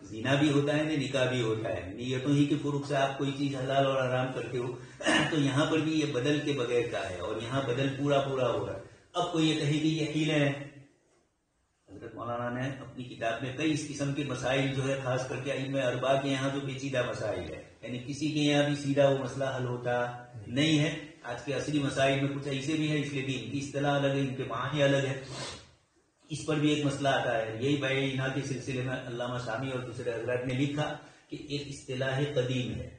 زنا بھی ہوتا ہے نکاح بھی ہوتا ہے، نیتوں ہی کے فروغ سے آپ کوئی چیز حلال اور حرام کرتے ہو. تو یہاں پر بھی یہ بدل کے بغیر کا ہے اور یہاں بدل پورا ہو رہا ہے. اب کوئی یہ کہے کہ یہ حیلے ہیں. حضرت مولانا نے اپنی کتاب میں کئی اس قسم کے مسائل جو ہے خاص کر کے علم اربا کے یہاں جو پیچیدہ مسائل ہے، یعنی کسی کے یہاں بھی سیدھا وہ مسئلہ حل ہوتا نہیں ہے. آج کے عصری مسائل میں کچھ ایسے بھی ہیں، اس لیے بھی ان کی اصطلاح الگ ہے، ان کے معنی الگ ہے. اس پر بھی ایک مسئلہ آتا ہے. یہی بیع انا کے سلسلے میں علامہ شامی اور دوسرے حضرات نے لکھا کہ ایک اصطلاح قدیم ہے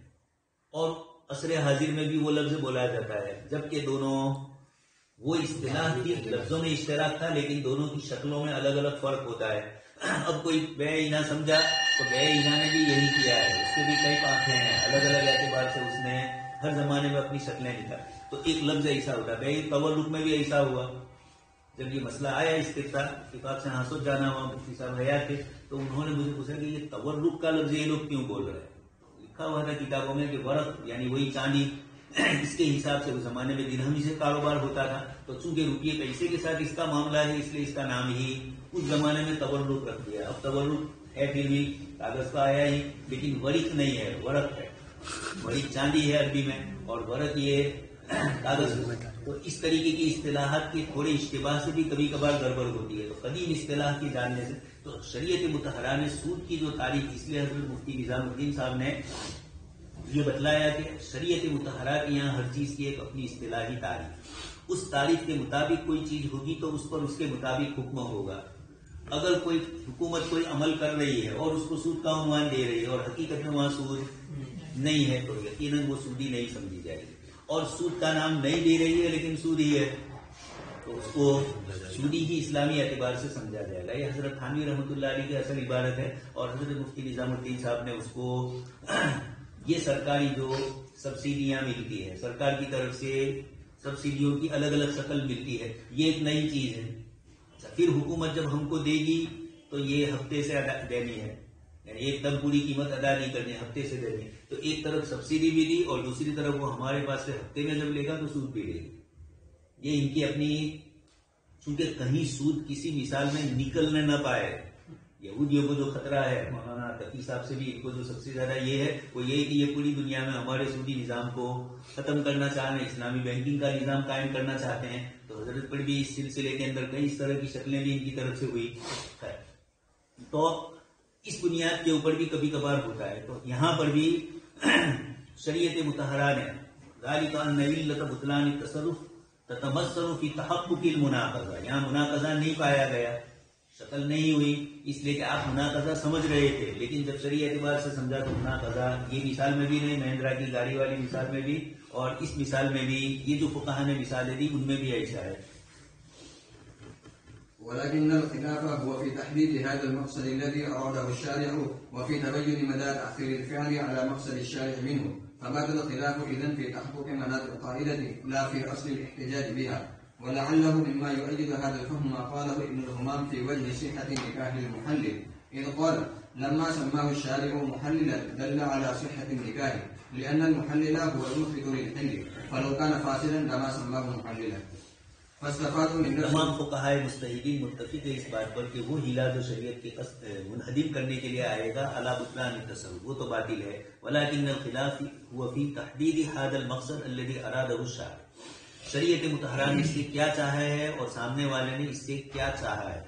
اور عصر حاضر میں بھی وہ لفظ بولا جاتا ہے، جبکہ دونوں وہ اصطلاح کی لفظوں میں اشتراک تھا لیکن دونوں کی شکلوں میں الگ الگ فرق ہوتا ہے. اب کوئی بیع انا سمجھا تو بیع انا نے بھی یہی کیا ہے. اس کے بھی کئی پانکھیں ہیں، الگ الگ اعتبار سے اس نے ہر زمانے میں اپنی شکلیں نکالی. تو ایک لفظ ایسا ہوتا ہے. بیع تورق میں بھی ایسا ہوا. جب یہ مسئلہ آیا اتفاق سے ہاسوت جانا ہوا، مفتی صاحب حیات تھے تو انہوں نے مجھے پوچھا کہ یہ تورق کا لفظ یہ لوگ کیوں بول رہے ہیں؟ لکھا ہوا تھا کتابوں میں کہ ورق یعنی وہی چاندی، اس کے حساب سے اس زمانے میں درہم سے کاروبار ہوتا تھا. تو چونکہ روپیے پیسے کے ساتھ اس کا معاملہ ہے اس لیے اس کا نام ہی اس زمانے میں تورق رکھ دیا. اب تورق ہے پھر بھی کاغذ کا آیا ہی، لیکن ورق نہیں ہے، ورق ہے. ورق چاندی ہے عربی میں اور ورق یہ کاغذ. تو اس طریقے کی اصطلاحات کے تھوڑے اشتباہ سے بھی کبھی کبھار گڑبڑ ہوتی ہے. تو قدیم اصطلاح کی جاننے سے تو شریعت مطہرہ میں سود کی جو تاریخ، اس لیے حضرت مفتی نظام الدین صاحب نے یہ بتلایا کہ شریعت مطہرہ کے یہاں ہر چیز کی ایک اپنی اصطلاحی تاریخ، اس تاریخ کے مطابق کوئی چیز ہوگی تو اس پر اس کے مطابق حکم ہوگا. اگر کوئی حکومت کوئی عمل کر رہی ہے اور اس کو سود کا عنوان دے رہی ہے اور حقیقت میں وہاں سود نہیں ہے تو یقیناً وہ سودی نہیں سمجھی جائے گی. اور سود کا نام نہیں دے رہی ہے لیکن سود ہی ہے تو اس کو سودی ہی اسلامی اعتبار سے سمجھا جائے گا. یہ حضرت تھانوی رحمۃ اللہ علیہ کی اصل عبارت ہے اور حضرت مفتی نظام الدین صاحب نے اس کو یہ سرکاری جو سبسڈیاں ملتی ہے، سرکار کی طرف سے سبسڈیوں کی الگ الگ شکل ملتی ہے، یہ ایک نئی چیز ہے. پھر حکومت جب ہم کو دے گی تو یہ ہفتے سے دینی ہے، یعنی ایک دم پوری قیمت ادا نہیں کرنی، ہفتے سے دینی، تو ایک طرف سبسڈی بھی دی اور دوسری طرف وہ ہمارے پاس سے ہفتے میں جب لے گا تو سود بھی لے گا. یہ ان کی اپنی، چونکہ کہیں سود کسی مثال میں نکلنے نہ پائے. یہودیوں کو جو خطرہ ہے، مولانا تقی صاحب سے بھی ان کو جو سب سے زیادہ یہ ہے وہ یہ کہ یہ پوری دنیا میں ہمارے سودی نظام کو ختم کرنا چاہ رہے ہیں، اسلامی بینکنگ کا نظام قائم کرنا چاہتے ہیں. تو حضرت پر بھی اس سلسلے کے اندر کئی اس طرح کی شکلیں بھی ان کی طرف سے ہوئی ہے. تو اس بنیاد کے اوپر بھی کبھی کبھار ہوتا ہے. تو یہاں پر بھی شریعت مطہرہ نے ذالک ان علت بطلان التصرف تتمثل فی تحقق المناقضہ، یہاں مناقضہ نہیں پایا گیا، شکل نہیں ہوئی، اس لیے کہ آپ مناقضہ سمجھ رہے تھے، لیکن جب شرعی اعتبار سے سمجھا تو مناقضہ یہ مثال میں بھی نہیں، مہندرا کی گاڑی والی مثال میں بھی اور اس مثال میں بھی، یہ جو فقہاء نے مثالیں دی ان میں بھی ایسا ہے. ولكن الخلاف هو في تحديد هذا المقصد الذي أراده الشارع وفي تبين مدى تأثير الفعل على مقصد الشارع منه، فبات الخلاف إذن في تحقق مناط القاعدة لا في أصل الاحتجاج بها. ولعله مما يؤيد هذا الفهم ما قاله ابن الهمام في وجه صحة نكاح المحلل، إذ قال لما سماه الشارع محللا دل على صحة النكاح، لأن المحلل هو المثبت للحل، فلو كان فاسدا لما سماه محللا. تمام فقہاء مجتہدین متفق ہے اس بات پر کہ وہ ہیلا جو شریعت کے قصد منہدم کرنے کے لیے آئے گا علی بطلان التصرف، وہ تو باطل ہے. ولكن الخلاف هو في تحديد هذا المقصد الذي أراده الشارع، شریعت مطہرہ نے اس سے کیا چاہا ہے اور سامنے والے نے اس سے کیا چاہا ہے.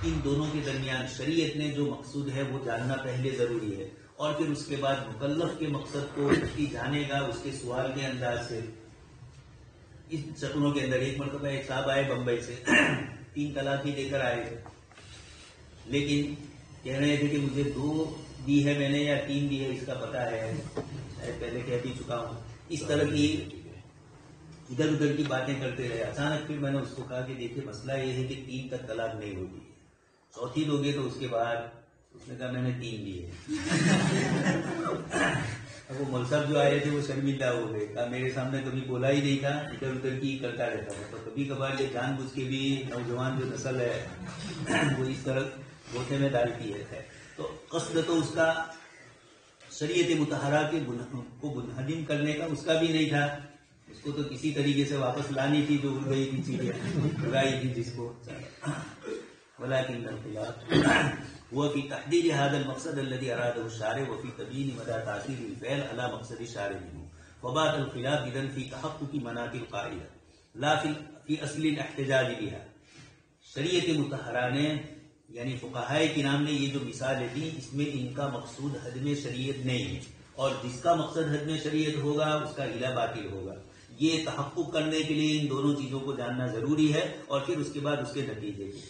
ان دونوں کے درمیان شریعت نے جو مقصود ہے وہ جاننا پہلے ضروری ہے، اور پھر اس کے بعد مکلف کے مقصد کو جانے گا اس کے سوال کے انداز سے. اس شکلوں کے اندر ایک مرتبہ ایک صاحب آئے بمبئی سے، 3 طلاق بھی دے کر آئے تھے، لیکن کہہ رہے تھے کہ مجھے 2 دی ہے میں نے یا 3 دی ہے اس کا پتہ ہے، شاید پہلے کہہ بھی چکا ہوں. اس طرح کی ادھر ادھر کی باتیں کرتے رہے. اچانک پھر میں نے اس کو کہا کہ دیکھیے مسئلہ یہ ہے کہ 3 تک طلاق نہیں ہوگی، 4تھی لوگے تو اس کے بعد اس نے کہا میں نے 3 دی ہے. اب وہ مول صاحب جو آئے تھے وہ شرمندہ ہو گئے، کہا میرے سامنے کبھی بولا ہی نہیں تھا، ادھر ادھر کی کرتا رہتا تھا. تو کبھی کبھار یہ جان بوجھ کے بھی نوجوان جو نسل ہے وہ اس طرح گوتے میں ڈالتی ہے. تو قصد تو اس کا شریعت مطہرہ کے کو منہدم کرنے کا اس کا بھی نہیں تھا، اس کو تو کسی طریقے سے واپس لانی تھی جو اڑ گئی تھی چیزیں اڑائی تھی جس کو. ولكن الخلاف هو في تحديد هذا المقصد الذي أراده الشارع وفي تبيين مدى تأثير الفعل على مقصد الشارع منه، فبات الخلاف إذن في تحقق مناط القاعدة لا في أصل الاحتجاج بها. شریعت مطہرہ نے یعنی فقہاء کرام نے یہ جو مثالیں دی اس میں ان کا مقصود حدم شریعت نہیں ہے، اور جس کا مقصد حدم شریعت ہوگا اس کا ہیلا باطل ہوگا. یہ تحقق کرنے کے لیے ان دونوں چیزوں کو جاننا ضروری ہے، اور پھر اس کے بعد اس کے نتیجے کے.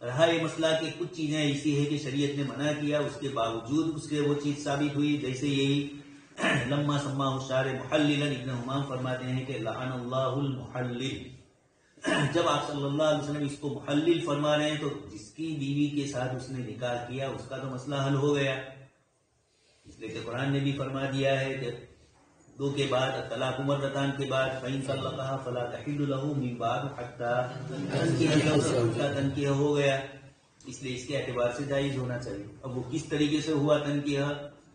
رہا یہ مسئلہ کہ کچھ چیزیں ایسی ہے کہ شریعت نے منع کیا، اس کے باوجود اس کے وہ چیز ثابت ہوئی، جیسے یہی لما سماہ الشارع محللا، ابن حمام فرماتے ہیں کہ لعن اللہ المحلل. جب آپ صلی اللہ علیہ وسلم اس کو محلل فرما رہے ہیں تو جس کی بیوی کے ساتھ اس نے نکاح کیا اس کا تو مسئلہ حل ہو گیا، اس لیے کہ قرآن نے بھی فرما دیا ہے کہ 2 کے بعد طلاق مرتان کے بعد فَإِن طَلَّقَهَا فَلَا تَحِلُّ لَهُ مِن بَعْدُ حَتَّىٰ تنکیہ ہو گیا، اس لیے اس کے اعتبار سے جائز ہونا چاہیے. اب وہ کس طریقے سے ہوا تنکیہ،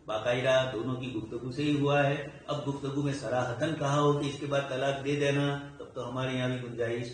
باقاعدہ دونوں کی گفتگو سے ہی ہوا ہے. اب گفتگو میں صراحتاً کہا ہو کہ اس کے بعد طلاق دے دینا، تب تو ہمارے یہاں بھی گنجائش.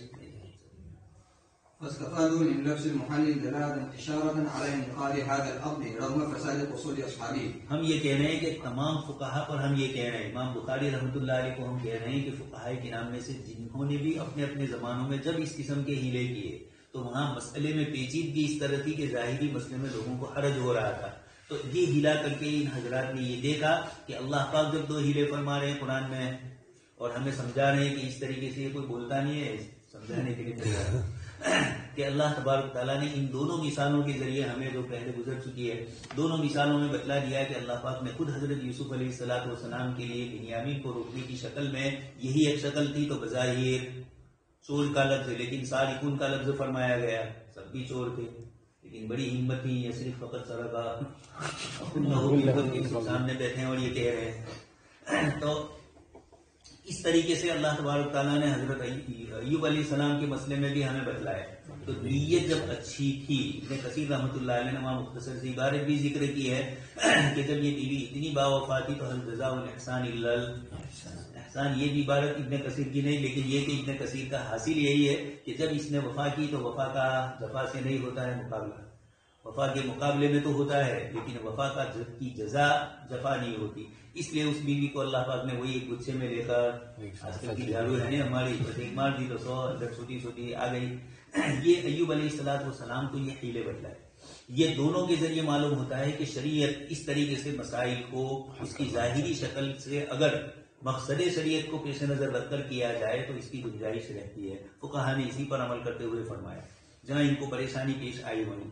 فاستفادوا من لفظ المحلل دلالة إشارة على انتقال هذا الأمر رغم فساد أصول أصحابه. ہم یہ کہہ رہے ہیں کہ تمام فقہا پر ہم یہ کہہ رہے ہیں، امام بخاری رحمۃ اللہ علیہ کو ہم کہہ رہے ہیں کہ فقہاء کرام میں سے جنہوں نے بھی اپنے اپنے زمانوں میں جب اس قسم کے ہیلے کیے تو وہاں مسئلے میں پیچیدگی اس طرح تھی کہ ظاہری مسئلے میں لوگوں کو حرج ہو رہا تھا. تو یہ ہیلا کر کے ان حضرات نے یہ دیکھا کہ اللہ پاک جب 2 ہیلے فرما رہے ہیں قرآن میں اور ہمیں سمجھا رہے ہیں کہ اس طریقے سے یہ کوئی بولتا نہیں ہے، سمجھانے کے لیے کہ اللہ تبارک تعالیٰ نے ان دونوں مثالوں کے ذریعے ہمیں جو پہلے گزر چکی ہے دونوں مثالوں میں بتلا دیا کہ اللہ پاک نے خود حضرت یوسف علیہ الصلوۃ والسلام کے لیے بنیامین کو روکنے کی شکل میں یہی ایک شکل تھی. تو بظاہر چور کا لفظ، لیکن سارقون کا لفظ فرمایا گیا، سب بھی چور تھے لیکن بڑی ہمت تھی، یہ صرف فقط سرقہ سامنے بیٹھے ہیں اور یہ کہہ رہے ہیں. تو اس طریقے سے اللہ تبارک تعالیٰ نے حضرت ایوب علیہ السلام کے مسئلے میں بھی ہمیں بتلایا. تو تو نیت جب اچھی تھی، ابن کثیر رحمۃ اللہ علیہ نے وہاں مختصر سی عبارت بھی ذکر کی ہے کہ جب یہ بیوی اتنی باوفا تھی تو حل جزاء الاحسان الا الاحسان. یہ بھی عبارت ابن کثیر کی نہیں، لیکن یہ کہ ابن کثیر کا حاصل یہی ہے کہ جب اس نے وفا کی تو وفا کا جفا سے نہیں ہوتا ہے مقابلہ، وفا کے مقابلے میں تو ہوتا ہے لیکن وفا کی جزا جفا نہیں ہوتی. اس لیے اس بیوی کو اللہ پاک نے وہی ایک گچھے میں لے کر، آج کل کی جھاڑو ہے نا ہماری، بس ایک مار دی تو 100 اندر چھوٹی چھوٹی آ گئی. یہ ایوب علیہ السلام کو یہ حیلے بتلائے. یہ دونوں کے ذریعے معلوم ہوتا ہے کہ شریعت اس طریقے سے مسائل کو اس کی ظاہری شکل سے اگر مقصد شریعت کو پیش نظر رکھ کر کیا جائے تو اس کی گنجائش رہتی ہے. فقہا نے اسی پر عمل کرتے ہوئے فرمایا جہاں ان کو پریشانی پیش آئی ہوئی.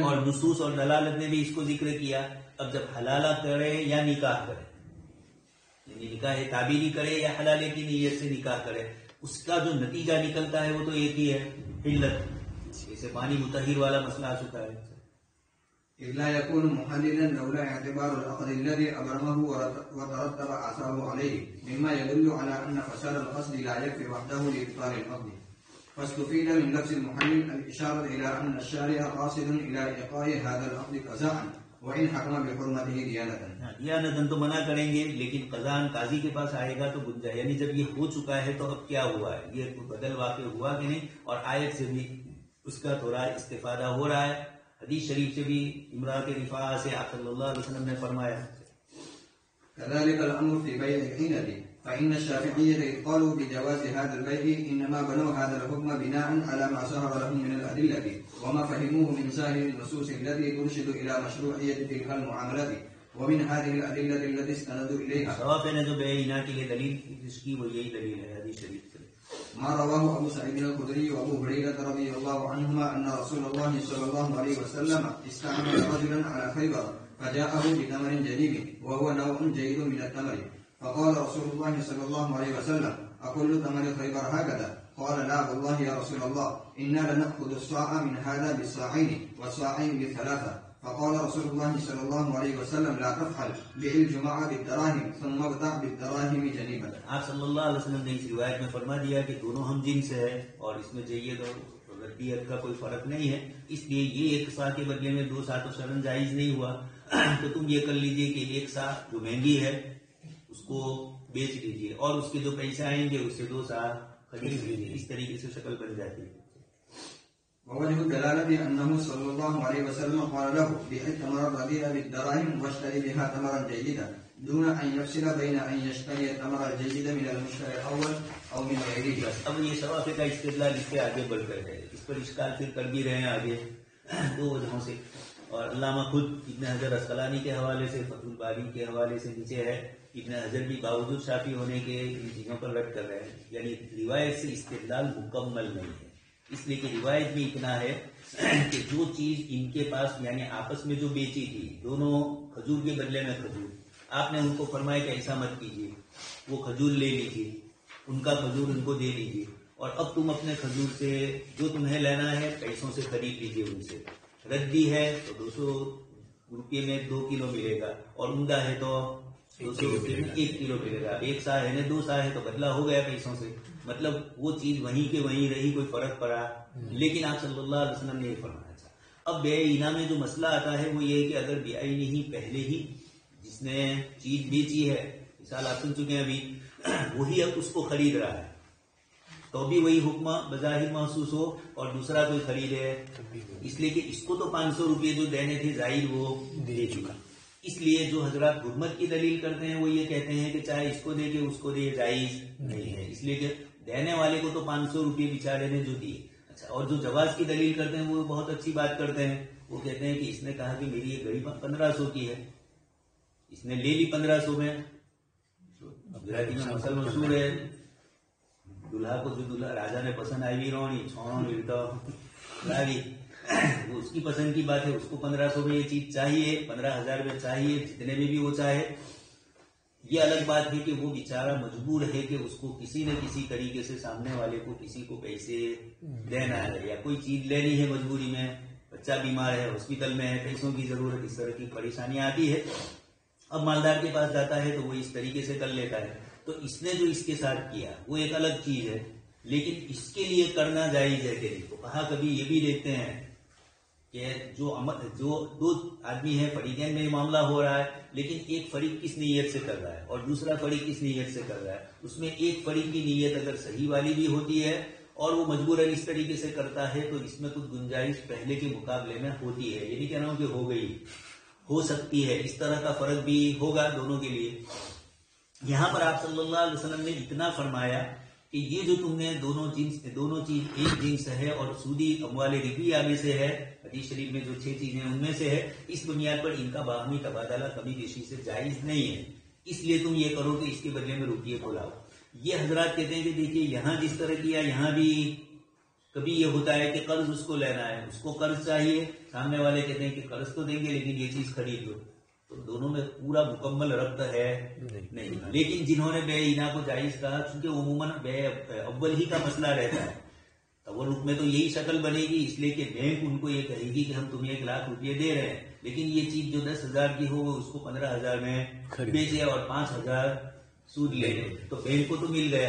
اور نصوص اور دلالت نے بھی اس کو ذکر کیا. اب جب حلالہ کرے یا نکاح کرے، یعنی نکاح تعبیری کرے یا حلالے کی نیت سے نکاح کرے، اس کا جو نتیجہ نکلتا ہے وہ تو ایک ہی ہے، حلت. جیسے پانی مطہر والا مسئلہ آ چکا ہے. لا يكون محللا لولا اعتبار العقد الذي أبرمه وترتب آثاره عليه مما يدل على أن فساد القصد لا يكفي وحده لإبطال العقد. فاستفيد من لفظ المحلل الإشارة إلى أن الشارع قاصد إلى إيقاع هذا العقد قضاء وإن حكم بحرمته ديانة. دیانتاً تو منع کریں گے لیکن قضاءً قاضی کے پاس آئے گا تو گنجائش، یعنی جب یہ ہو چکا ہے تو اب کیا ہوا ہے، یہ بدل واقع ہوا کہ نہیں. اور آیت سے بھی اس کا تھوڑا استفادہ ہو رہا ہے. حدیث شریف سے بھی امراۃ رفاعہ سے آپ صلی اللہ علیہ وسلم نے فرمایا كذلك الأمر في بيع الحيلة فإن الشافعية إذ قالوا بجواز هذا البيع إنما بنوا هذا الحكم بناء على ما ظهر لهم من الأدلة وما فهموه من ظاهر النصوص التي ترشد إلى مشروعية تلك المعاملات ومن هذه الأدلة التي استندوا إليها. صواب نے جو بيع کے لیے دلیل پیش کی وہ یہی دلیل ہے حدیث شریف سے. ما رواه أبو سعيد الخدري وأبو هريرة رضي الله عنهما أن رسول الله صلى الله عليه وسلم استعمل رجلا على خيبر فجاءه بتمر جديد وهو نوع جيد من التمر فقال رسول الله صلى الله عليه وسلم أكل تمر خيبر هكذا؟ قال لا والله يا رسول الله إنا لنأخذ الصاع من هذا بالصاعين والصاعين بالثلاثة. فقال رسول الله صلى الله عليه وسلم لا تفعل بيع الجماعة بالدراهم ثم ابتع بالدراهم جنيبا. آپ صلی اللہ علیہ وسلم نے اس روایت میں فرما دیا کہ دونوں ہم جنس ہے اور اس میں جید اور ردیت کا کوئی فرق نہیں ہے، اس لیے یہ ایک سا کے بدلے میں 2 سا تو شرن جائز نہیں ہوا. تو تم یہ کر لیجئے کہ 1 سا جو مہنگی ہے اس کو بیچ لیجئے اور اس کے جو پیسے آئیں گے اس سے 2 سا خرید لیجئے. اس طریقے سے شکل بن جاتی ہے. ووجه الدلالة أنه صلى الله عليه وسلم قال له بيع التمر الرديء بالدراهم واشتري بها تمرا جيدا دون أن يفصل بين أن يشتري التمر الجيد من المشتري الأول أو من غيره. اب یہ شوافی کا استدلال اس سے آگے بڑھ کر ہے، اس پر اشکال پھر کر بھی رہے ہیں آگے 2 وجہوں سے. اور علامہ خود ابن حجر اسقلانی کے حوالے سے، فتح الباری کے حوالے سے نیچے ہے. ابن حجر بھی باوجود شافی ہونے کے ان چیزوں پر رد کر رہے ہیں، یعنی روایت سے استدلال مکمل نہیں ہے. اس لیے کہ روایت میں اتنا ہے کہ جو چیز ان کے پاس یعنی آپس میں جو بیچی تھی دونوں کھجور کے بدلے میں کھجور، آپ نے ان کو فرمایا کہ ایسا مت کیجیے، وہ کھجور لے لیجیے، ان کا کھجور ان کو دے دیجیے اور اب تم اپنے کھجور سے جو تمہیں لینا ہے پیسوں سے خرید لیجیے. ان سے ردی ہے تو 200 روپے میں 2 کلو ملے گا اور عمدہ ہے تو 200 روپے میں 1 کلو ملے گا. 1 سا ہے نا 2 سا ہے تو بدلا ہو گیا پیسوں سے، مطلب وہ چیز وہیں کے وہیں رہی، کوئی فرق پڑا. لیکن آپ صلی اللہ علیہ وسلم نے یہ فرمایا تھا. اب بیع اینا میں جو مسئلہ آتا ہے وہ یہ کہ اگر بیع نہیں پہلے ہی جس نے چیز بیچی ہے، مثال آپ سن چکے ہیں ابھی، وہی اب اس کو خرید رہا ہے تو بھی وہی حکم بظاہر محسوس ہو اور دوسرا کوئی خریدے، اس لیے کہ اس کو تو 500 روپے جو دینے تھے ظاہر وہ دے چکا. اس لیے جو حضرات حرمت کی دلیل کرتے ہیں وہ یہ کہتے ہیں کہ چاہے اس کو دے کے اس کو دے جائز نہیں ہے، اس لیے کہ دینے والے کو تو 500 روپے بیچارے نے جو دیے. اچھا، اور جو جواز کی دلیل کرتے ہیں وہ بہت اچھی بات کرتے ہیں. وہ کہتے ہیں کہ اس نے کہا کہ میری یہ گھڑی 1500 کی ہے، اس نے لے لی 1500 میں. گجراتی میں مسل مشہور ہے، دلہا کو جو دلہا راجا نے پسند آئی رونی چھوڑوں ملتا وہ اس کی پسند کی بات ہے. اس کو 1500 میں یہ چیز چاہیے، 15,000 میں چاہیے، جتنے میں بھی وہ چاہے. یہ الگ بات ہے کہ وہ بیچارہ مجبور ہے کہ اس کو کسی نہ کسی طریقے سے سامنے والے کو کسی کو پیسے دینا ہے یا کوئی چیز لینی ہے مجبوری میں. بچہ بیمار ہے، ہاسپٹل میں ہے، پیسوں کی ضرورت، اس طرح کی پریشانی آتی ہے. اب مالدار کے پاس جاتا ہے تو وہ اس طریقے سے کر لیتا ہے. تو اس نے جو اس کے ساتھ کیا وہ ایک الگ چیز ہے، لیکن اس کے لیے کرنا جائز ہے کہ نہیں؟ تو کہا کبھی یہ بھی دیکھتے ہیں کہ جو دو آدمی ہیں، فریقین میں معاملہ ہو رہا ہے، لیکن ایک فریق کس نیت سے کر رہا ہے اور دوسرا فریق کس نیت سے کر رہا ہے. اس میں ایک فریق کی نیت اگر صحیح والی بھی ہوتی ہے اور وہ مجبوراً اس طریقے سے کرتا ہے تو اس میں کچھ گنجائش پہلے کے مقابلے میں ہوتی ہے. یہ نہیں کہہ رہا ہوں کہ ہو گئی، ہو سکتی ہے. اس طرح کا فرق بھی ہوگا دونوں کے لیے. یہاں پر آپ صلی اللہ علیہ وسلم نے اتنا فرمایا کہ یہ جو تم نے دونوں چیز ایک جنس ہے اور سودی اموال ربویہ میں سے ہے، حدیث شریف میں جو 6 چیزیں ان میں سے ہے، اس بنیاد پر ان کا باہمی تبادلہ کمی بیشی سے جائز نہیں ہے. اس لیے تم یہ کرو کہ اس کے بدلے میں روپیے کو لاؤ. یہ حضرات کہتے ہیں کہ دیکھیے یہاں جس طرح کیا، یہاں بھی کبھی یہ ہوتا ہے کہ قرض اس کو لینا ہے، اس کو قرض چاہیے، سامنے والے کہتے ہیں کہ قرض تو دیں گے لیکن یہ چیز خرید لو. تو دونوں میں پورا مکمل ربط ہے نہیں. لیکن جنہوں نے بے اینا کو جائز کہا، چونکہ عموماً بے اول ہی کا مسئلہ رہتا ہے، تورق میں تو یہی شکل بنے گی، اس لیے کہ بینک ان کو یہ کہے گی کہ ہم تمہیں 1 لاکھ روپئے دے رہے ہیں، لیکن یہ چیز جو 10,000 کی ہو وہ اس کو 15,000 میں بیچے اور 5,000 سود لے لے، تو بینک کو تو مل گیا.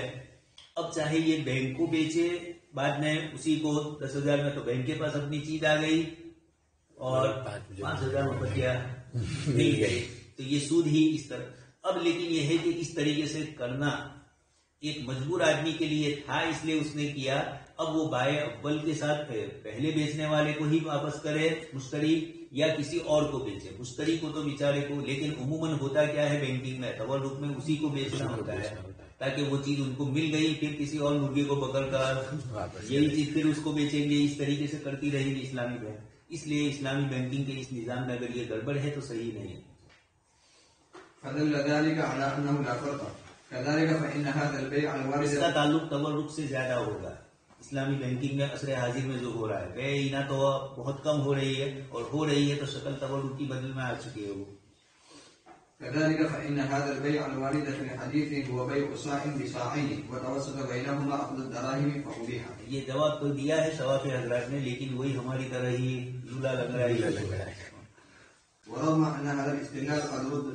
اب چاہے یہ بینک کو بیچے بعد میں اسی کو 10,000 میں، تو بینک کے پاس اپنی چیز آ گئی اور 5,000 روپیہ مل گئے، تو یہ سود ہی اس طرح. اب لیکن یہ ہے کہ اس طریقے سے کرنا ایک مجبور آدمی کے لیے تھا، اس لیے اس نے کیا. اب وہ بائع اول کے ساتھ پہلے بیچنے والے کو ہی واپس کرے مشتری، یا کسی اور کو بیچے. مشتری کو تو بیچارے کو، لیکن عموماً ہوتا کیا ہے بینکنگ میں، تورق میں اسی کو بیچنا ہوتا ہے تاکہ وہ چیز ان کو مل گئی، پھر کسی اور مرغے کو پکڑ کر یہی چیز پھر اس کو بیچیں گے. اس طریقے سے کرتی رہے گی اسلامی بینک. اس لیے اسلامی بینکنگ کے اس نظام میں اگر یہ گڑبڑ ہے تو صحیح نہیں ہے. فدل ذلك على انه لا فرق كذلك فان هذا البيع الوارد، اس کا تعلق تورق سے زیادہ ہوگا. اسلامی بینکنگ میں عصر حاضر میں جو ہو رہا ہے، بے اینا تو بہت کم ہو رہی ہے، اور ہو رہی ہے تو شکل تورق کی بدل میں آ چکی ہے وہ. كذلك فإن هذا البيع الوارد في الحديث هو بيع صاع بصاعين وتوسط بينهما أخذ الدراهم فأبيح. یہ جواب تو دیا ہے شواف حضرات نے، لیکن وہی ہماری طرح ہی لولا لگ رہا ہے. ورغم أن هذا الاستدلال قد رد